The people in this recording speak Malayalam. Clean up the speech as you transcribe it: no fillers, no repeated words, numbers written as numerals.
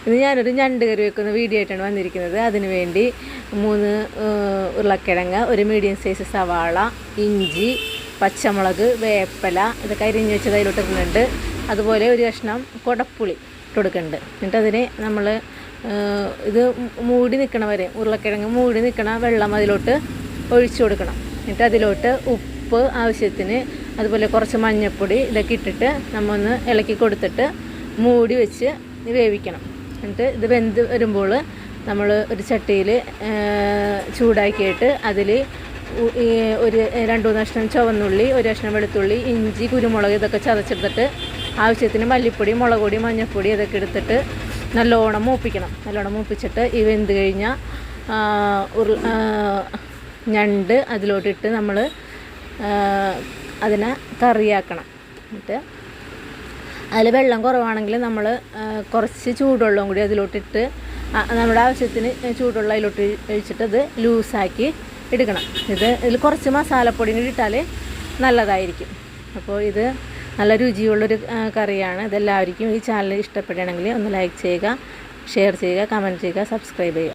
ഇത് ഞാനൊരു ഞണ്ട് കറി വെക്കുന്ന വീഡിയോ ആയിട്ടാണ് വന്നിരിക്കുന്നത്. അതിനു വേണ്ടി 3 ഉരുളക്കിഴങ്ങ്, ഒരു മീഡിയം സൈസ് സവാള, ഇഞ്ചി, പച്ചമുളക്, വേപ്പില ഇതൊക്കെ അരിഞ്ഞ് വെച്ചത് അതിലോട്ട് ഇടുന്നുണ്ട്. അതുപോലെ ഒരു കഷ്ണം കുടപ്പുളി ഇട്ട് കൊടുക്കുന്നുണ്ട്. എന്നിട്ട് അതിന് നമ്മൾ ഇത് മൂടി നിൽക്കണ വരെ, ഉരുളക്കിഴങ്ങ് മൂടി നിൽക്കണ വെള്ളം അതിലോട്ട് ഒഴിച്ചു കൊടുക്കണം. എന്നിട്ട് അതിലോട്ട് ഉപ്പ് ആവശ്യത്തിന്, അതുപോലെ കുറച്ച് മഞ്ഞൾപ്പൊടി ഇതൊക്കെ ഇട്ടിട്ട് നമ്മൾ ഒന്ന് ഇളക്കി കൊടുത്തിട്ട് മൂടി വെച്ച് വേവിക്കണം. എന്നിട്ട് ഇത് വെന്ത് വരുമ്പോൾ നമ്മൾ ഒരു ചട്ടിയിൽ ചൂടാക്കിയിട്ട് അതിൽ ഒരു 2-3 കഷ്ണം ചുവന്നുള്ളി, ഒരു കഷ്ണം വെളുത്തുള്ളി, ഇഞ്ചി, കുരുമുളക് ഇതൊക്കെ ചതച്ചെടുത്തിട്ട് ആവശ്യത്തിന് മല്ലിപ്പൊടി, മുളക് പൊടി, മഞ്ഞൾപ്പൊടി ഇതൊക്കെ എടുത്തിട്ട് നല്ലോണം മൂപ്പിക്കണം. നല്ലോണം മൂപ്പിച്ചിട്ട് ഈ വെന്ത് കഴിഞ്ഞാൽ ഞണ്ട് അതിലോട്ടിട്ട് നമ്മൾ അതിനെ കറിയാക്കണം. എന്നിട്ട് അതിൽ വെള്ളം കുറവാണെങ്കിൽ നമ്മൾ കുറച്ച് ചൂടുവെള്ളം കൂടി അതിലോട്ടിട്ട് നമ്മുടെ ആവശ്യത്തിന് ചൂടുവെള്ളം അതിലോട്ട് ഒഴിച്ചിട്ട് അത് ലൂസാക്കി എടുക്കണം. ഇതിൽ കുറച്ച് മസാലപ്പൊടി കൂടി ഇട്ടാൽ നല്ലതായിരിക്കും. അപ്പോൾ ഇത് നല്ല രുചിയുള്ളൊരു കറിയാണ്. ഇതെല്ലാവർക്കും ഈ ചാനൽ ഇഷ്ടപ്പെടുകയാണെങ്കിൽ ഒന്ന് ലൈക്ക് ചെയ്യുക, ഷെയർ ചെയ്യുക, കമൻറ്റ് ചെയ്യുക, സബ്സ്ക്രൈബ് ചെയ്യുക.